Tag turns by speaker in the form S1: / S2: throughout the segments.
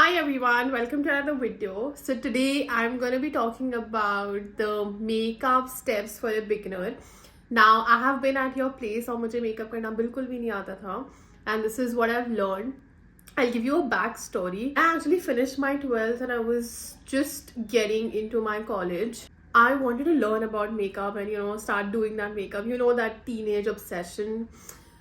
S1: Hi everyone, welcome to another video. So today I'm going to be talking about the makeup steps for a beginner. Now I have been at your place और मुझे makeup करना बिल्कुल भी नहीं आता था, and this is what I've learned. I'll give you a backstory. I actually finished my 12th and I was just getting into my college. I wanted to learn about makeup and start doing that makeup, that teenage obsession.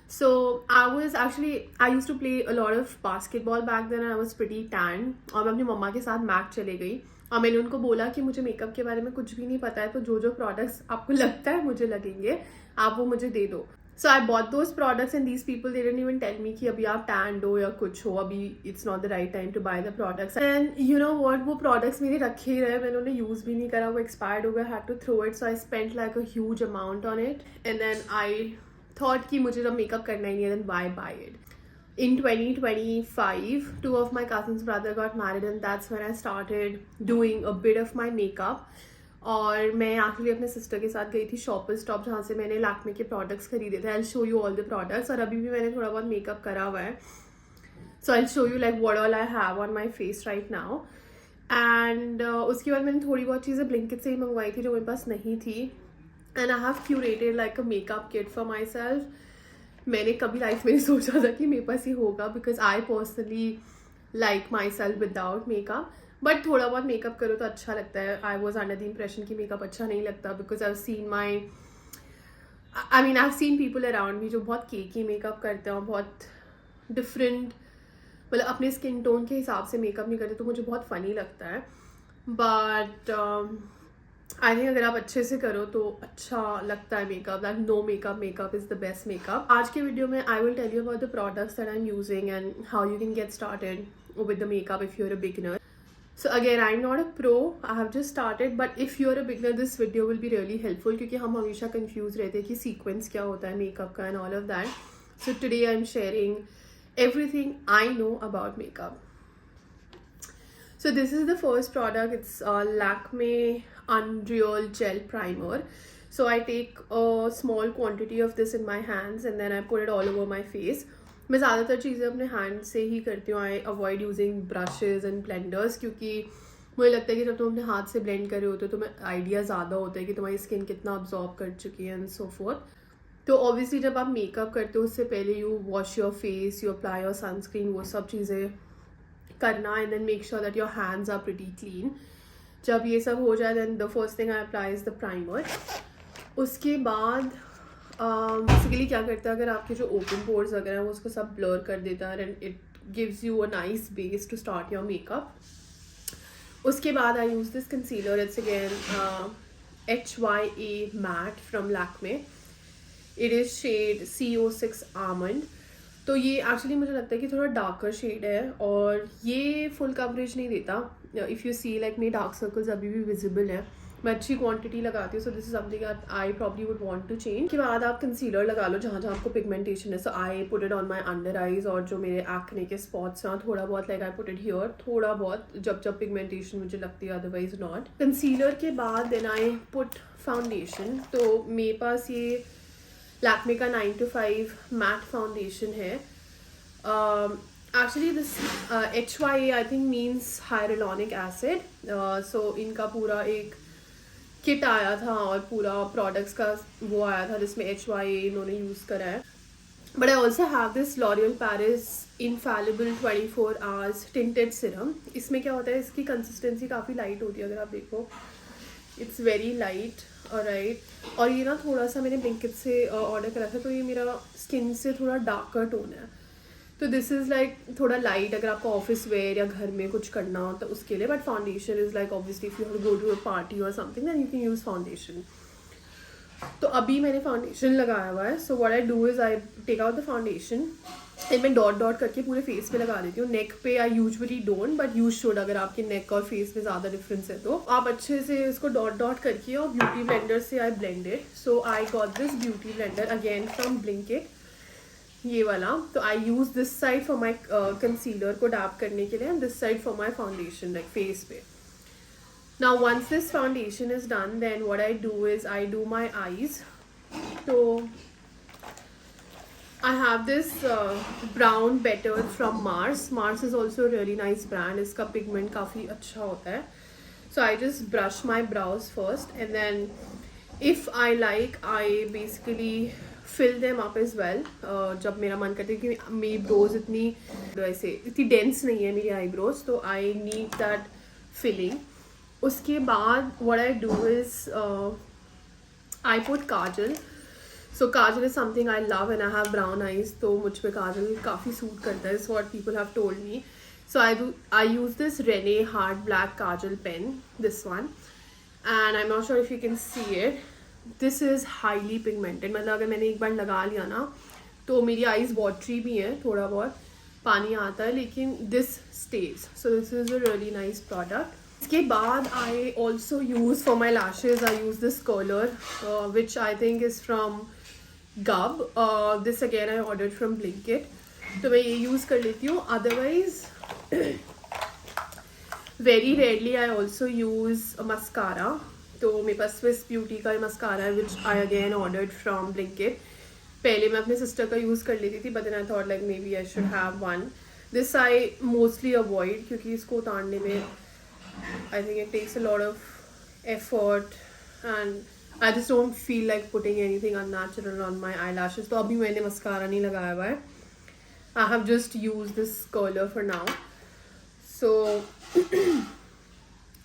S1: So I used to play a lot of basketball back then and I was pretty tan. और मैं अपनी मम्मा के साथ Mac चले गई और मैंने उनको बोला कि मुझे मेकअप के बारे में कुछ भी नहीं पता है, तो जो जो प्रोडक्ट्स आपको लगता है मुझे लगेंगे आप वो मुझे दे दो. So I bought those products and these people, they didn't even tell me कि अभी आप tan हो या कुछ हो, अभी it's not the right time to buy the products. And you know what, वो products मेरे रखे ही रहे, मैंने उन्हें use भी नहीं करा, वो expired हो गया, had to throw it. So I spent like a huge amount on it and then I thought कि मुझे जब मेकअप करना ही नहीं है then why buy it. In 2025, two of my cousin's brother got married and that's when I started doing a bit of my makeup. और मैं actually अपने sister के साथ गई थी शॉपर स्टॉप जहाँ से मैंने लैक्मे के प्रोडक्ट्स खरीदे थे. आई show you all the products और अभी भी मैंने थोड़ा बहुत मेकअप करा हुआ है. So I show you like what all I have on my face right now. And उसके बाद मैंने थोड़ी बहुत चीज़ें ब्लिंकिट से ही मंगवाई थी जो मेरे पास नहीं थी. And I have curated like a makeup kit for my self. मैंने कभी लाइफ में नहीं सोचा था कि मेरे पास ही होगा because I personally like my self without makeup. But थोड़ा बहुत मेकअप करो तो अच्छा लगता है. I was under the impression कि मेकअप अच्छा नहीं लगता because I have seen people around me जो बहुत केकी मेकअप करते हैं और बहुत डिफरेंट, मतलब अपने स्किन टोन के हिसाब से मेकअप नहीं करते, तो मुझे बहुत फ़नी लगता है. बट आई थिंक अगर आप अच्छे से करो तो अच्छा लगता है makeup. Like no makeup is the best makeup. आज के वीडियो में I will tell you about the products that I am using and how you can get started with the makeup if you are a beginner. So again, I'm not a pro, I have just started, but if you're a beginner, this video will be really helpful क्योंकि हम हमेशा confused रहते हैं कि sequence क्या होता है makeup का and all of that. So today I'm sharing everything I know about makeup. So this is the first product. It's Lakme Unreal Gel Primer. So I take a small quantity of this in my hands and then I put it all over my face. मैं ज़्यादातर चीज़ें अपने hand से ही करती हूँ. I avoid using brushes and blenders क्योंकि मुझे लगता है कि जब तुम अपने हाथ से ब्लेंड कर रहे होते हो तो तुम्हें आइडिया ज़्यादा होता है कि तुम्हारी स्किन कितना अब्जॉर्ब कर चुकी है एंड सो फोर्थ. तो ऑब्वियसली जब आप मेकअप करते हो उससे पहले you wash your face, you apply your sunscreen, वो सब चीज़ें करना and then make sure that your hands are pretty clean. जब ये सब हो जाए then the first thing I apply is the primer. उसके बाद बेसिकली क्या करता है, अगर आपके जो ओपन पोर्स वगैरह हैं वो उसको सब ब्लर कर देता है and it gives you a nice base to start your makeup. उसके बाद I use this concealer. It's again HYA matte from Lakme. It is shade CO6 almond. तो ये एक्चुअली मुझे लगता है कि थोड़ा डार्कर शेड है और ये फुल कवरेज नहीं देता. इफ़ यू सी लाइक मेरे डार्क सर्कल्स अभी भी विजिबल है. मैं अच्छी क्वांटिटी लगाती हूँ. So this is something I probably would want to change. के बाद आप कंसीलर लगा लो जहाँ जहाँ आपको पिगमेंटेशन है. So I put it on my under eyes और जो मेरे एक्ने के स्पॉट्स हैं थोड़ा बहुत like I put it here, थोड़ा बहुत जब जब पिगमेंटेशन मुझे लगती है, अदरवाइज नॉट. कंसीलर के बाद देन आई पुट फाउंडेशन. तो मेरे पास ये लैक्मे का 9 to 5 मैट फाउंडेशन है. Actually this HYA I think means hyaluronic acid. So इनका पूरा एक किट आया था और पूरा प्रोडक्ट्स का वो आया था जिसमें HYA इन्होंने यूज़ करा है. But I also have this L'Oreal Paris infallible 24 hours tinted serum. इसमें क्या होता है, इसकी कंसिस्टेंसी काफ़ी लाइट होती है. अगर आप देखो इट्स वेरी लाइट राइट. और ये ना थोड़ा सा मैंने ब्लिंकिट से ऑर्डर करा था तो ये मेरा स्किन से थोड़ा डार्कर टोन है. तो दिस इज़ लाइक थोड़ा लाइट अगर आपको ऑफिस वेयर या घर में कुछ करना हो तो उसके लिए. But foundation is like obviously if you go to a party और something then you can use foundation. तो अभी मैंने फाउंडेशन लगाया हुआ है. So what I do is I take out the foundation and मैं डॉट डॉट करके पूरे फेस पे लगा देती हूँ. नेक पे I usually don't but you should. अगर आपके नेक और फेस में ज़्यादा डिफरेंस है तो आप अच्छे से इसको डॉट डॉट करके और ब्यूटी ब्लेंडर से I blend it. So I got this beauty blender again from Blinkit, ये वाला. तो I use this side for my concealer को डैप करने के लिए and this side for my foundation like face पे. Now once this foundation is done then what I do is I do my eyes. तो I have this brown better from Mars. Mars is also a really nice brand. इसका pigment काफ़ी अच्छा होता है. So I just brush my brows first, and then if I like, I basically fill them up as well. जब मेरा मन करता है कि मेरी brows इतनी dense नहीं है मेरी eyebrows, तो I need that filling. उसके बाद what I do is I put Kajal. So Kajal is something I love, and I have brown eyes, तो मुझ पे काजल काफ़ी सूट करता है. Is what people have told me. So I use this Rene Hard Black Kajal pen, this one, and I'm not sure if you can see it. This is highly pigmented. मतलब अगर मैंने एक बार लगा लिया ना, तो मेरी eyes watery भी हैं, थोड़ा बहुत पानी आता है, लेकिन this stays. So this is a really nice product. इसके बाद I also use for my lashes, I use this curler, which I think is from Gub. This again I ordered from Blinkit. तो मैं ये use कर लेती हूँ. Otherwise very rarely I also use a mascara. तो मेरे पास Swiss Beauty का mascara है, which I again ordered from Blinkit. पहले मैं अपने सिस्टर का यूज़ कर लेती थी, but then I thought like maybe I should have one. This I mostly avoid क्योंकि इसको उतारने में I think it takes a lot of effort, and I just don't feel like putting anything unnatural on my eyelashes. तो अभी मैंने mascara नहीं लगाया हुआ है. I have just used this curler for now. So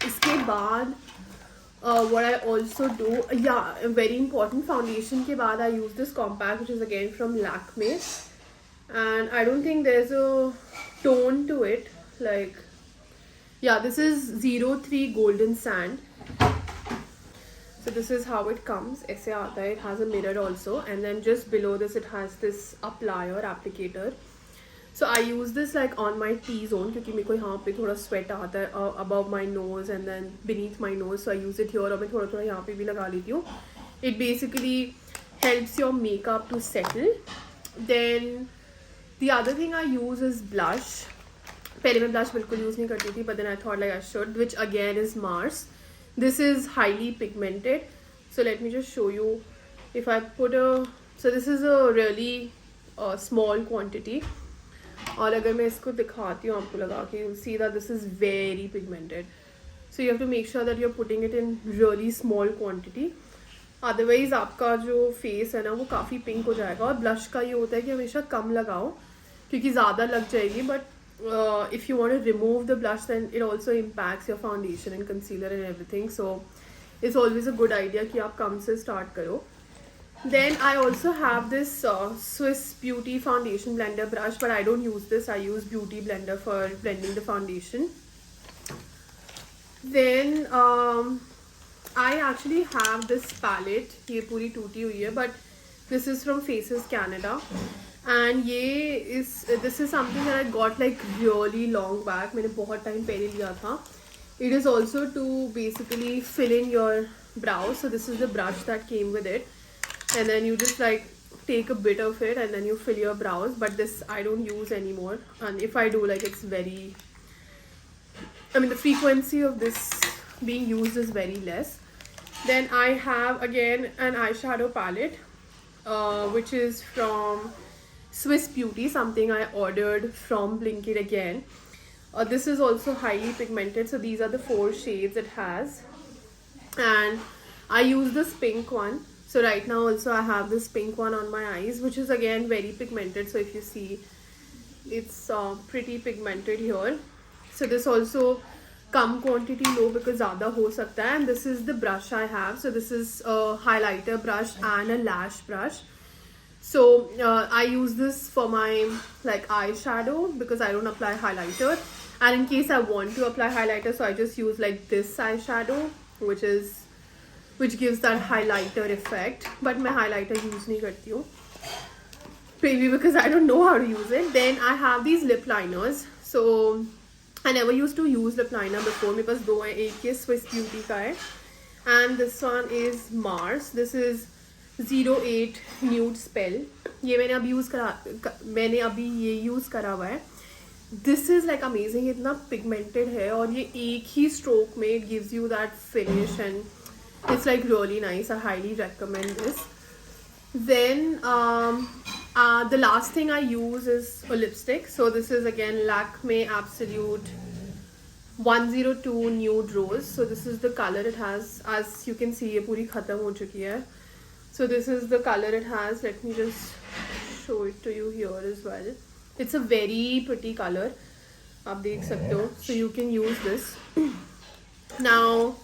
S1: इसके बाद what I also do, yeah, a very important, foundation के बाद I use this compact, which is again from Lakme, and I don't think there's a tone to it. Like, yeah, this is 03 Golden Sand. So this is how it comes. ऐसे आता है. It has a mirror also, and then just below this it has this applicator. So I use this like on my T-zone क्योंकि मेरे को यहाँ पे थोड़ा sweat आता है above my nose and then beneath my nose. So I use it here, और मैं थोड़ा यहाँ पे भी लगा लेती हूँ. It basically helps your makeup to settle. Then the other thing I use is blush. पहले मैं blush बिल्कुल यूज़ नहीं करती थी, but then I thought like I should, which again is Mars. This is highly pigmented. So let me just show you. If I put so this is a really small quantity. और अगर मैं इसको दिखाती हूँ आपको लगा के, you'll see that this is very pigmented. So you have to make sure that you're putting it in really small quantity. Otherwise आपका जो face है ना वो काफ़ी pink हो जाएगा. और blush का ये होता है कि हमेशा कम लगाओ क्योंकि ज़्यादा लग जाएगी. But if you want to remove the blush, then it also impacts your foundation and concealer and everything. So it's always a good idea कि आप कम से start करो. Then I also have this Swiss Beauty foundation blender brush, but I don't use this. I use Beauty Blender for blending the foundation. Then I actually have this palette. ये पूरी टूटी हुई है, but this is from Faces Canada, and this is something that I got like really long back. मैंने बहुत time पहले लिया था. It is also to basically fill in your brows. So this is the brush that came with it. And then you just like take a bit of it and then you fill your brows. But this I don't use anymore, and if I do, like it's very, I mean the frequency of this being used is very less. Then I have again an eyeshadow palette which is from Swiss Beauty, something I ordered from Blinkit again. This is also highly pigmented, so these are the 4 shades it has, and I use this pink one. So right now also I have this pink one on my eyes, which is again very pigmented. So if you see, it's pretty pigmented here. So this also come quantity low because ज़्यादा हो सकता है. And this is the brush I have. So this is a highlighter brush and a lash brush. So I use this for my like eyeshadow because I don't apply highlighter. And in case I want to apply highlighter, so I just use like this eyeshadow, which gives that highlighter effect. But मैं highlighter use नहीं करती हूँ, maybe because I don't know how to use it. Then I have these lip liners. So I never used to use lip liner before. मेरे पास 2 हैं. एक ये Swiss Beauty का है, and this one is Mars. This is 08 Nude Spell. ये मैंने अभी ये यूज़ करा हुआ है. This is like amazing. इतना pigmented है और ये एक ही stroke में it gives you that finish, and it's like really nice. I highly recommend this. Then The last thing I use is a lipstick. So this is again Lakme Absolute 102 Nude Rose. So this is the color it has. As you can see, ये पूरी खत्म हो चुकी है. So this is the color it has. Let me just show it to you here as well. It's a very pretty color. आप देख सकते हो. So you can use this. Now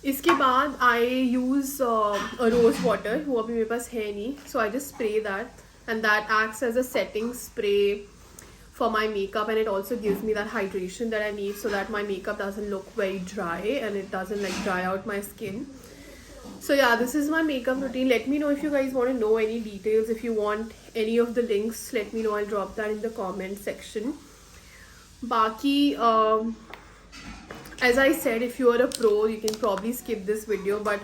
S1: इसके बाद I use a rose water. वो अभी मेरे पास है नहीं. So I just spray that. And that acts as a setting spray for my makeup, and it also gives me that hydration that I need so that my makeup doesn't look very dry and it doesn't like dry out my skin. So yeah, this is my makeup routine. Let me know if you guys want to know any details. If you want any of the links, let me know. I'll drop that in the comment section. Baki, as I said, if you are a pro, you can probably skip this video, but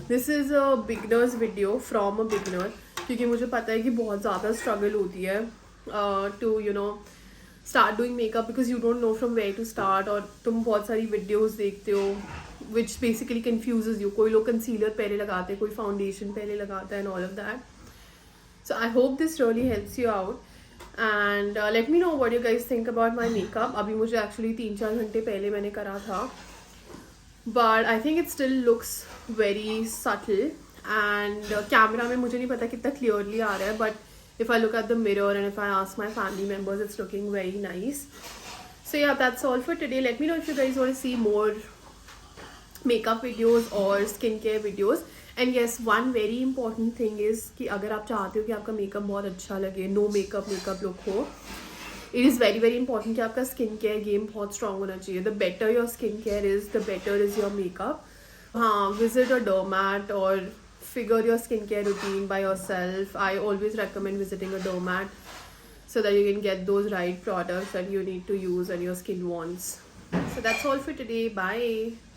S1: this is a beginner's video from a beginner. क्योंकि मुझे पता है कि बहुत ज़्यादा struggle होती है to you know start doing makeup because you don't know from where to start, और तुम बहुत सारी वीडियोस देखते हो विच बेसिकली कन्फ्यूजेज यू. कोई लोग कंसीलर पहले लगाते हैं, कोई फाउंडेशन पहले लगाता है and all of that. So I hope this really helps you out and let me know what you guys think about my makeup. अभी मुझे एक्चुअली 3-4 घंटे पहले मैंने करा था, but I think it still looks very subtle. And camera में मुझे नहीं पता कितना क्लियरली आ रहा है, but if I look at the mirror and if I ask my family members, it's looking very nice. So yeah that's all for today. Let me know if you guys want to see more makeup videos or skincare videos. And yes, one very important thing is कि अगर आप चाहते हो कि आपका makeup बहुत अच्छा लगे, नो मेकअप लुक हो, it is very very important कि आपका स्किन केयर गेम बहुत स्ट्रॉन्ग होना चाहिए. The better your skin care is, the better is your makeup. हाँ, विजिट अ डर्मैट और figure your skincare routine by yourself. I always recommend visiting a dermat so that you can get those right products that you need to use and your skin wants. So that's all for today. Bye.